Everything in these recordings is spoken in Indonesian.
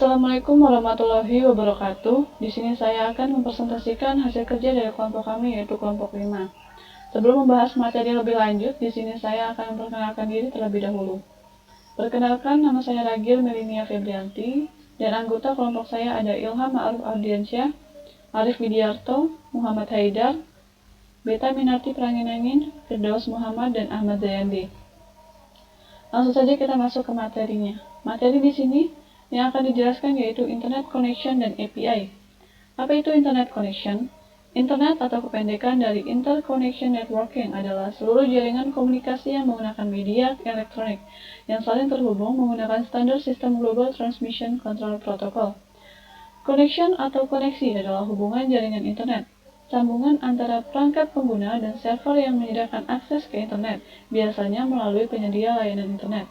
Assalamualaikum warahmatullahi wabarakatuh. Di sini saya akan mempresentasikan hasil kerja dari kelompok kami, yaitu kelompok 5. Sebelum membahas materi lebih lanjut, di sini saya akan memperkenalkan diri terlebih dahulu. Perkenalkan, nama saya Ragil Melinia Febrianti, dan anggota kelompok saya ada Ilham Ma'ruf Ardiansyah, Arif Widiarto, Muhammad Haidar, Beta Minarti Pranginangin, Firdaus Muhammad, dan Ahmad Zayandi. Langsung saja kita masuk ke materinya. Materi di sini yang akan dijelaskan yaitu Internet Connection dan API. Apa itu Internet Connection? Internet atau kependekan dari Interconnection Networking adalah seluruh jaringan komunikasi yang menggunakan media elektronik yang saling terhubung menggunakan standar sistem Global Transmission Control Protocol. Connection atau koneksi adalah hubungan jaringan internet, sambungan antara perangkat pengguna dan server yang menyediakan akses ke internet, biasanya melalui penyedia layanan internet.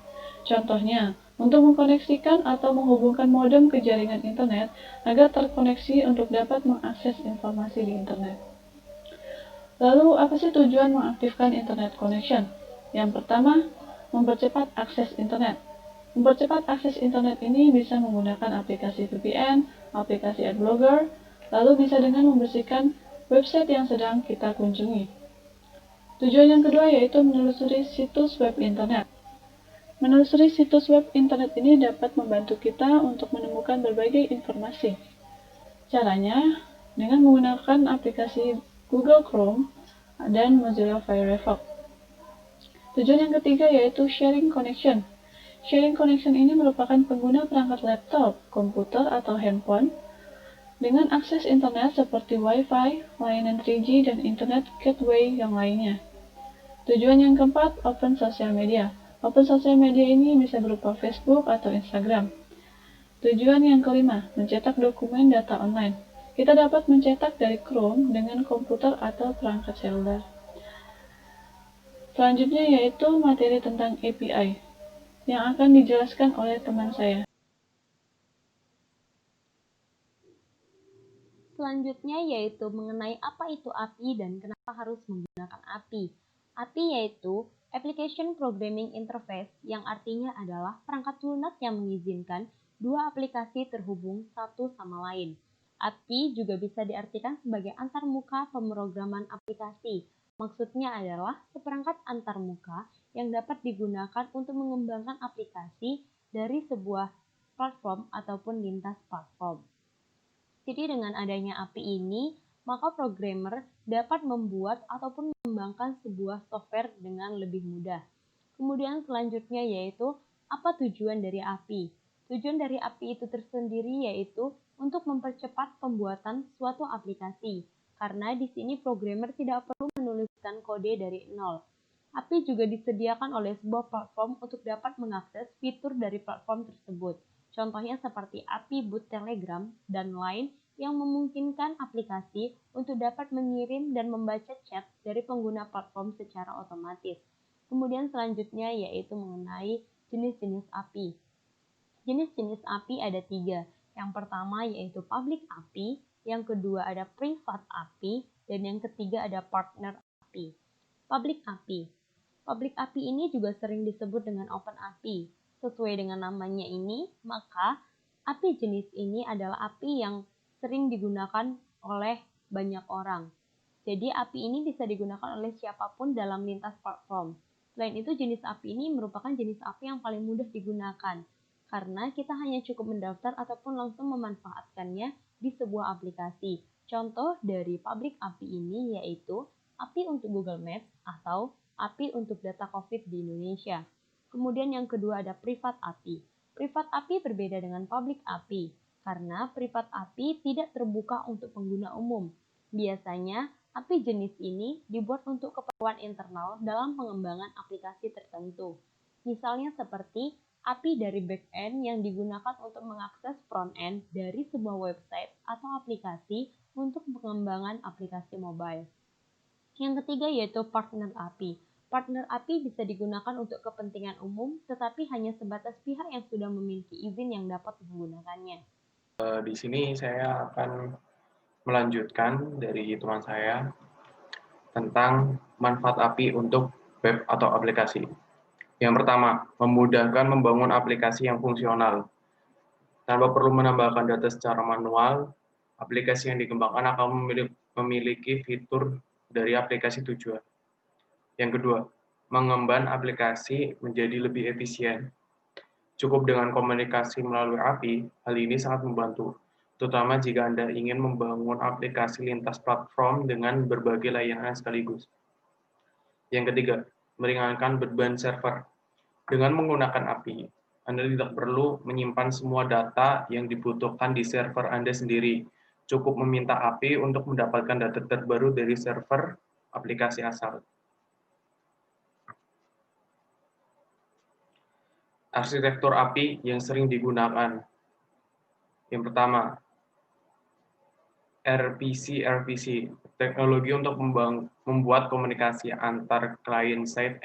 Contohnya, untuk mengkoneksikan atau menghubungkan modem ke jaringan internet agar terkoneksi untuk dapat mengakses informasi di internet. Lalu, apa sih tujuan mengaktifkan internet connection? Yang pertama, mempercepat akses internet. Mempercepat akses internet ini bisa menggunakan aplikasi VPN, aplikasi adblocker, lalu bisa dengan membersihkan website yang sedang kita kunjungi. Tujuan yang kedua yaitu menelusuri situs web internet. Menelusuri situs web internet ini dapat membantu kita untuk menemukan berbagai informasi. Caranya dengan menggunakan aplikasi Google Chrome dan Mozilla Firefox. Tujuan yang ketiga yaitu sharing connection. Sharing connection ini merupakan pengguna perangkat laptop, komputer, atau handphone dengan akses internet seperti Wi-Fi, layanan 3G, dan internet gateway yang lainnya. Tujuan yang keempat, open social media. Open social media ini bisa berupa Facebook atau Instagram. Tujuan yang kelima, mencetak dokumen data online. Kita dapat mencetak dari Chrome dengan komputer atau perangkat seluler. Selanjutnya yaitu materi tentang API yang akan dijelaskan oleh teman saya. Selanjutnya yaitu mengenai apa itu API dan kenapa harus menggunakan API. API yaitu Application Programming Interface yang artinya adalah perangkat lunak yang mengizinkan dua aplikasi terhubung satu sama lain. API juga bisa diartikan sebagai antarmuka pemrograman aplikasi. Maksudnya adalah seperangkat antarmuka yang dapat digunakan untuk mengembangkan aplikasi dari sebuah platform ataupun lintas platform. Jadi dengan adanya API ini, maka programmer dapat membuat ataupun mengembangkan sebuah software dengan lebih mudah. Kemudian selanjutnya yaitu apa tujuan dari API? Tujuan dari API itu tersendiri yaitu untuk mempercepat pembuatan suatu aplikasi. Karena di sini programmer tidak perlu menuliskan kode dari nol. API juga disediakan oleh sebuah platform untuk dapat mengakses fitur dari platform tersebut. Contohnya seperti API Boot Telegram dan lain yang memungkinkan aplikasi untuk dapat mengirim dan membaca chat dari pengguna platform secara otomatis. Kemudian selanjutnya yaitu mengenai jenis-jenis API. Jenis-jenis API ada 3. Yang pertama yaitu Public API, yang kedua ada Private API, dan yang ketiga ada Partner API. Public API. Public API ini juga sering disebut dengan Open API. Sesuai dengan namanya ini, maka API jenis ini adalah API yang sering digunakan oleh banyak orang. Jadi API ini bisa digunakan oleh siapapun dalam lintas platform. Selain itu, jenis API ini merupakan jenis API yang paling mudah digunakan, karena kita hanya cukup mendaftar ataupun langsung memanfaatkannya di sebuah aplikasi. Contoh dari public API ini yaitu API untuk Google Maps atau API untuk data COVID di Indonesia. Kemudian yang kedua ada Private API. Private API berbeda dengan Public API, karena Private API tidak terbuka untuk pengguna umum. Biasanya, API jenis ini dibuat untuk keperluan internal dalam pengembangan aplikasi tertentu. Misalnya seperti API dari back-end yang digunakan untuk mengakses front-end dari sebuah website atau aplikasi untuk pengembangan aplikasi mobile. Yang ketiga yaitu Partner API. Partner API bisa digunakan untuk kepentingan umum, tetapi hanya sebatas pihak yang sudah memiliki izin yang dapat menggunakannya. Di sini saya akan melanjutkan dari teman saya tentang manfaat API untuk web atau aplikasi. Yang pertama, memudahkan membangun aplikasi yang fungsional. Tanpa perlu menambahkan data secara manual, aplikasi yang dikembangkan akan memiliki fitur dari aplikasi tujuan. Yang kedua, mengemban aplikasi menjadi lebih efisien. Cukup dengan komunikasi melalui API, hal ini sangat membantu, terutama jika Anda ingin membangun aplikasi lintas platform dengan berbagai layanan sekaligus. Yang ketiga, meringankan beban server. Dengan menggunakan API, Anda tidak perlu menyimpan semua data yang dibutuhkan di server Anda sendiri. Cukup meminta API untuk mendapatkan data terbaru dari server aplikasi asal. Arsitektur API yang sering digunakan. Yang pertama, RPC, teknologi untuk membuat komunikasi antar client-side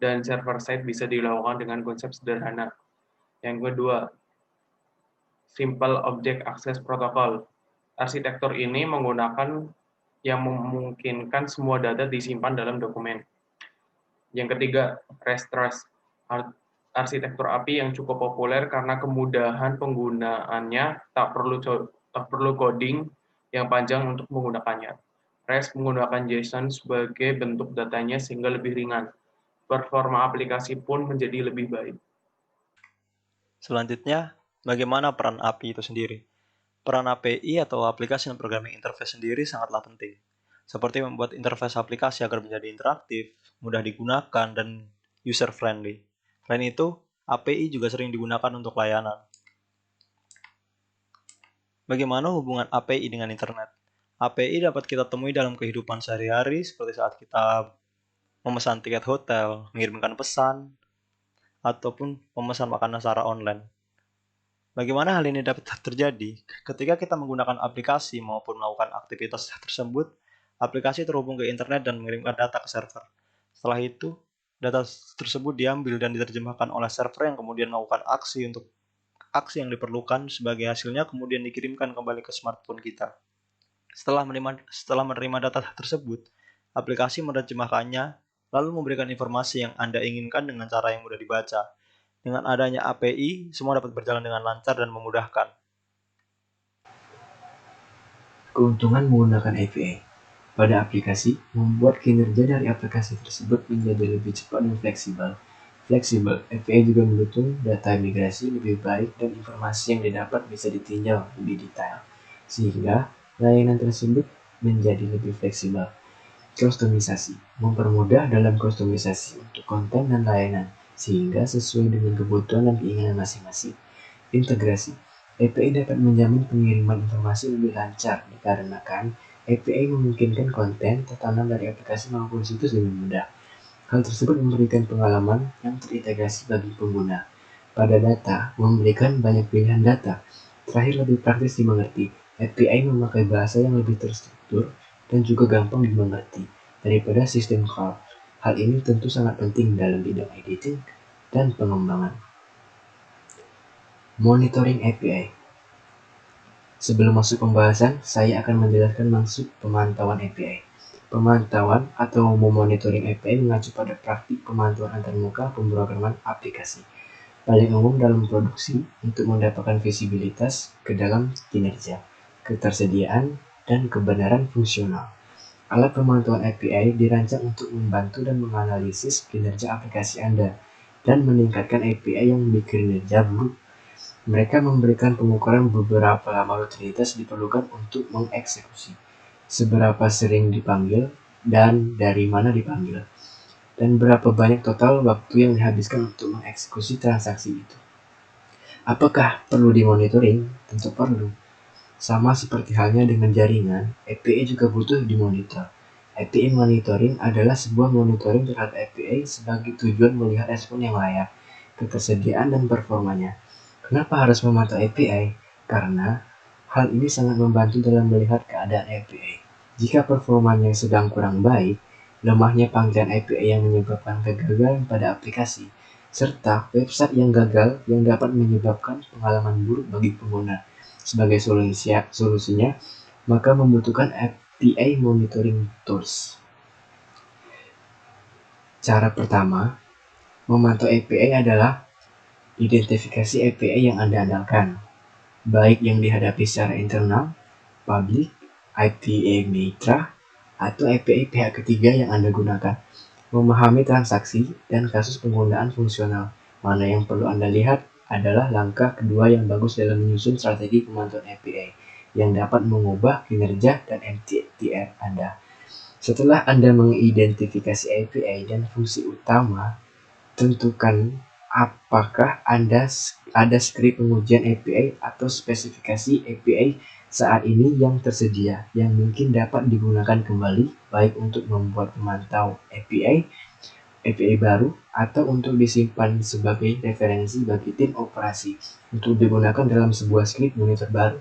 dan server-side bisa dilakukan dengan konsep sederhana. Yang kedua, Simple Object Access Protocol. Arsitektur ini menggunakan yang memungkinkan semua data disimpan dalam dokumen. Yang ketiga, REST Trust. Arsitektur API yang cukup populer karena kemudahan penggunaannya, tak perlu coding yang panjang untuk menggunakannya. REST menggunakan JSON sebagai bentuk datanya sehingga lebih ringan. Performa aplikasi pun menjadi lebih baik. Selanjutnya, bagaimana peran API itu sendiri? Peran API atau Application Programming Interface sendiri sangatlah penting, seperti membuat interface aplikasi agar menjadi interaktif, mudah digunakan, dan user-friendly. Selain itu, API juga sering digunakan untuk layanan. Bagaimana hubungan API dengan internet? API dapat kita temui dalam kehidupan sehari-hari seperti saat kita memesan tiket hotel, mengirimkan pesan, ataupun memesan makanan secara online. Bagaimana hal ini dapat terjadi? Ketika kita menggunakan aplikasi maupun melakukan aktivitas tersebut, aplikasi terhubung ke internet dan mengirimkan data ke server. Setelah itu, data tersebut diambil dan diterjemahkan oleh server yang kemudian melakukan aksi yang diperlukan. Sebagai hasilnya kemudian dikirimkan kembali ke smartphone kita. Setelah menerima data tersebut, aplikasi menerjemahkannya lalu memberikan informasi yang Anda inginkan dengan cara yang mudah dibaca. Dengan adanya API, semua dapat berjalan dengan lancar dan memudahkan. Keuntungan menggunakan API pada aplikasi membuat kinerja dari aplikasi tersebut menjadi lebih cepat dan fleksibel. API juga mendukung data migrasi lebih baik dan informasi yang didapat bisa ditinjau lebih detail, sehingga layanan tersebut menjadi lebih fleksibel. Kustomisasi mempermudah dalam kustomisasi untuk konten dan layanan, sehingga sesuai dengan kebutuhan dan keinginan masing-masing. Integrasi API dapat menjamin pengiriman informasi lebih lancar dikarenakan API memungkinkan konten tertanam dari aplikasi maupun situs dengan mudah. Hal tersebut memberikan pengalaman yang terintegrasi bagi pengguna. Pada data, memberikan banyak pilihan data. Terakhir, lebih praktis dimengerti. API memakai bahasa yang lebih terstruktur dan juga gampang dimengerti daripada sistem call. Hal ini tentu sangat penting dalam bidang editing dan pengembangan. Monitoring API. Sebelum masuk pembahasan, saya akan menjelaskan maksud pemantauan API. Pemantauan atau memonitoring API mengacu pada praktik pemantauan antarmuka pemrograman aplikasi, paling umum dalam produksi untuk mendapatkan visibilitas ke dalam kinerja, ketersediaan, dan kebenaran fungsional. Alat pemantauan API dirancang untuk membantu dan menganalisis kinerja aplikasi Anda dan meningkatkan API yang berkinerja buruk. Mereka memberikan pengukuran beberapa lama rutinitas diperlukan untuk mengeksekusi, seberapa sering dipanggil dan dari mana dipanggil, dan berapa banyak total waktu yang dihabiskan untuk mengeksekusi transaksi itu. Apakah perlu dimonitoring? Tentu perlu. Sama seperti halnya dengan jaringan, API juga butuh dimonitor. API monitoring adalah sebuah monitoring terhadap API sebagai tujuan melihat respon yang layak, ketersediaan, dan performanya. Kenapa harus memantau API? Karena hal ini sangat membantu dalam melihat keadaan API. Jika performanya sedang kurang baik, lemahnya panggilan API yang menyebabkan kegagalan pada aplikasi, serta website yang gagal yang dapat menyebabkan pengalaman buruk bagi pengguna. Sebagai solusinya, maka membutuhkan API monitoring tools. Cara pertama, memantau API adalah identifikasi API yang Anda andalkan. baik yang dihadapi secara internal, publik, IPA mitra, atau API pihak ketiga yang Anda gunakan. Memahami transaksi dan kasus penggunaan fungsional. Mana yang perlu Anda lihat adalah langkah kedua yang bagus dalam menyusun strategi pemantauan API yang dapat mengubah kinerja dan MTTR Anda. Setelah Anda mengidentifikasi API dan fungsi utama, tentukan apakah Anda ada skrip pengujian API atau spesifikasi API saat ini yang tersedia yang mungkin dapat digunakan kembali, baik untuk membuat pemantau API baru atau untuk disimpan sebagai referensi bagi tim operasi untuk digunakan dalam sebuah skrip monitor baru.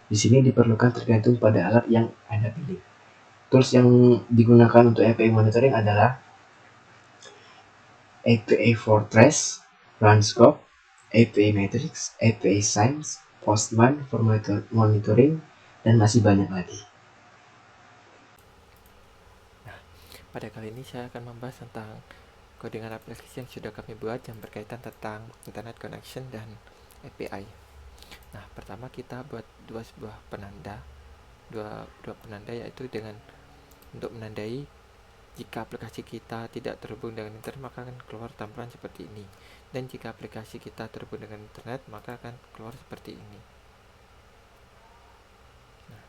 Di sini diperlukan tergantung pada alat yang Anda pilih. Tools yang digunakan untuk API monitoring adalah API Fortress, Runscope, API Matrix, API Science, Postman for monitoring, dan masih banyak lagi. Pada kali ini saya akan membahas tentang codingan aplikasi yang sudah kami buat yang berkaitan tentang internet connection dan API. Nah, pertama kita buat dua penanda yaitu dengan untuk menandai jika aplikasi kita tidak terhubung dengan internet maka akan keluar tampilan seperti ini, dan jika aplikasi kita terhubung dengan internet maka akan keluar seperti ini. Nah,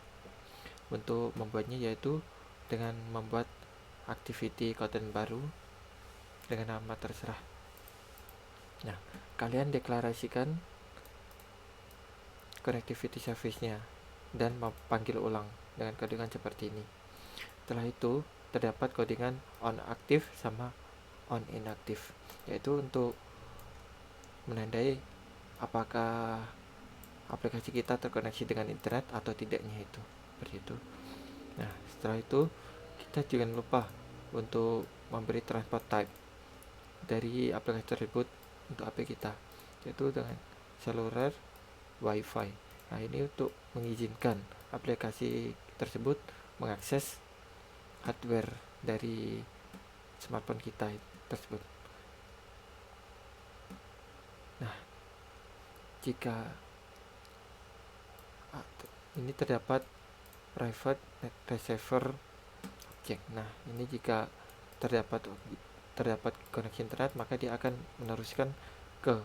untuk membuatnya yaitu dengan membuat activity content baru dengan nama terserah. Nah, kalian deklarasikan connectivity service-nya dan panggil ulang dengan codingan seperti ini. Setelah itu terdapat codingan on aktif sama on inaktif, yaitu untuk menandai apakah aplikasi kita terkoneksi dengan internet atau tidaknya, itu seperti itu. Nah, setelah itu kita jangan lupa untuk memberi transport type dari aplikasi tersebut untuk API kita, yaitu dengan cellular Wi-Fi. Nah, ini untuk mengizinkan aplikasi tersebut mengakses hardware dari smartphone kita tersebut. Nah, jika ini terdapat private net receiver object. Nah, ini jika terdapat koneksi internet maka dia akan meneruskan ke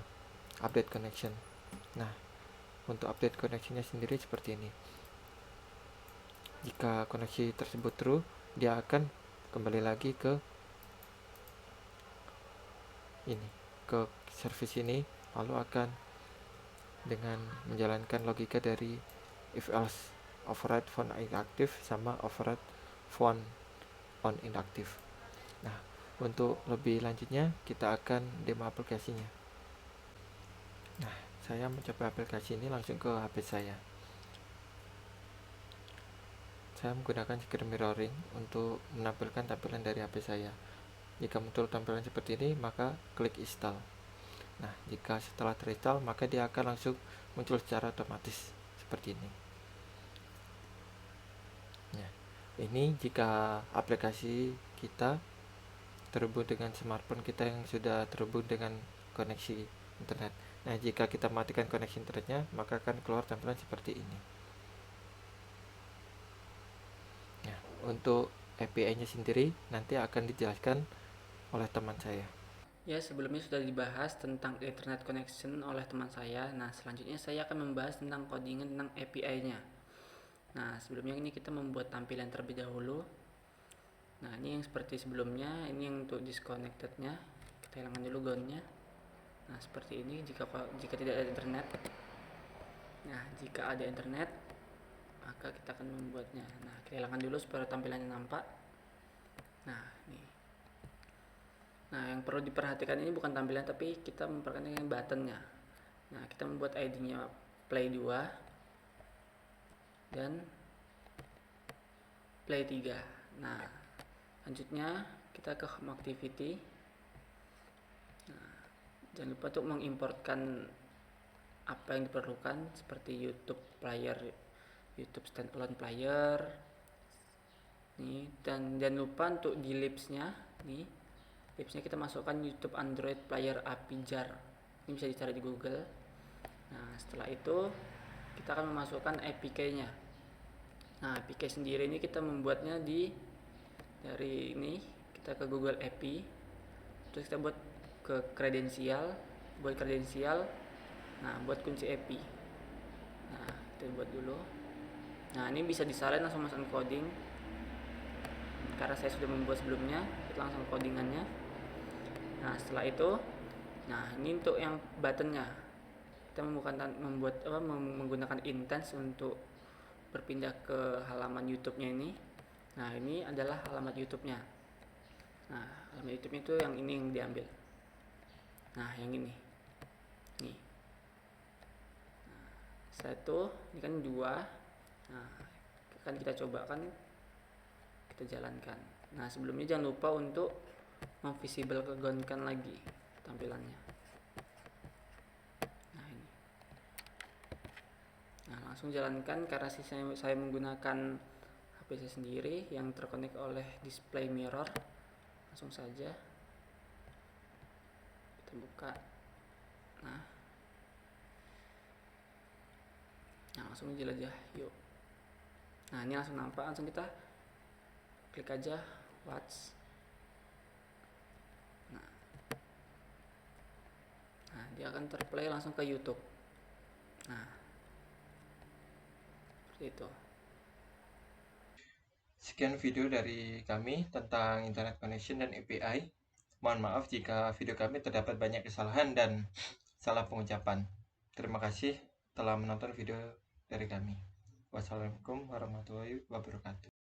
update connection. Nah, untuk update connectionnya sendiri seperti ini. Jika koneksi tersebut true, dia akan kembali lagi ke service ini, lalu akan dengan menjalankan logika dari if else override phone inactive sama override phone on inactive. Nah, untuk lebih lanjutnya kita akan demo aplikasinya. Nah, saya mencoba aplikasi ini langsung ke HP saya. Saya menggunakan screen mirroring untuk menampilkan tampilan dari HP saya. Jika muncul tampilan seperti ini, maka klik install. Nah, jika setelah terinstall, maka dia akan langsung muncul secara otomatis seperti ini. Nah, ini jika aplikasi kita terhubung dengan smartphone kita yang sudah terhubung dengan koneksi internet. Nah, jika kita matikan koneksi internetnya, maka akan keluar tampilan seperti ini. Nah, untuk API-nya sendiri nanti akan dijelaskan oleh teman saya. Ya, sebelumnya sudah dibahas tentang internet connection oleh teman saya. Nah, selanjutnya saya akan membahas tentang codingan tentang API-nya. Nah, sebelumnya ini kita membuat tampilan terlebih dahulu. Nah, ini yang seperti sebelumnya, ini yang untuk disconnected-nya. Kita hilangkan dulu ground-nya. Nah, seperti ini jika tidak ada internet. Nah, jika ada internet, maka kita akan membuatnya. Nah, kita hilangkan dulu supaya tampilannya nampak. Nah, ini. Nah, yang perlu diperhatikan ini bukan tampilan, tapi kita memperhatikan buttonnya. Nah, kita membuat ID-nya Play 2 dan Play 3. Nah, lanjutnya kita ke Home Activity. Nah, jangan lupa untuk mengimportkan apa yang diperlukan seperti YouTube player, YouTube standalone player. Nih, dan jangan lupa untuk di libs-nya nih. Libsnya kita masukkan YouTube Android Player API Jar. Ini bisa dicari di Google. Nah, setelah itu kita akan memasukkan APK-nya. Nah, APK sendiri ini kita membuatnya dari ini, kita ke Google API, terus kita buat ke kredensial, nah buat kunci API. Nah, kita buat dulu. Nah, ini bisa disalin langsung masuk coding. Karena saya sudah membuat sebelumnya, kita langsung codingannya. Nah, setelah itu, nah ini untuk yang buttonnya, kita menggunakan instance untuk berpindah ke halaman YouTube-nya ini. Nah, ini adalah alamat YouTube-nya. Nah, alamat YouTube itu yang ini yang diambil. Nah, yang ini. Nih. Nah, setelah itu, ini kan 2. Nah, akan kita coba kan, kita jalankan. Nah, sebelumnya jangan lupa untuk memvisible background-kan lagi tampilannya. Nah, ini. Nah, langsung jalankan karena saya menggunakan HP saya sendiri yang terkonek oleh display mirror. Langsung saja kita buka. Nah, langsung jelajah yuk. Nah, ini langsung nampak, langsung kita klik aja watch. Nah, dia akan terplay langsung ke YouTube. Nah, seperti itu. Sekian video dari kami tentang internet connection dan API. Mohon maaf jika video kami terdapat banyak kesalahan dan salah pengucapan. Terima kasih telah menonton video dari kami. Wassalamualaikum warahmatullahi wabarakatuh.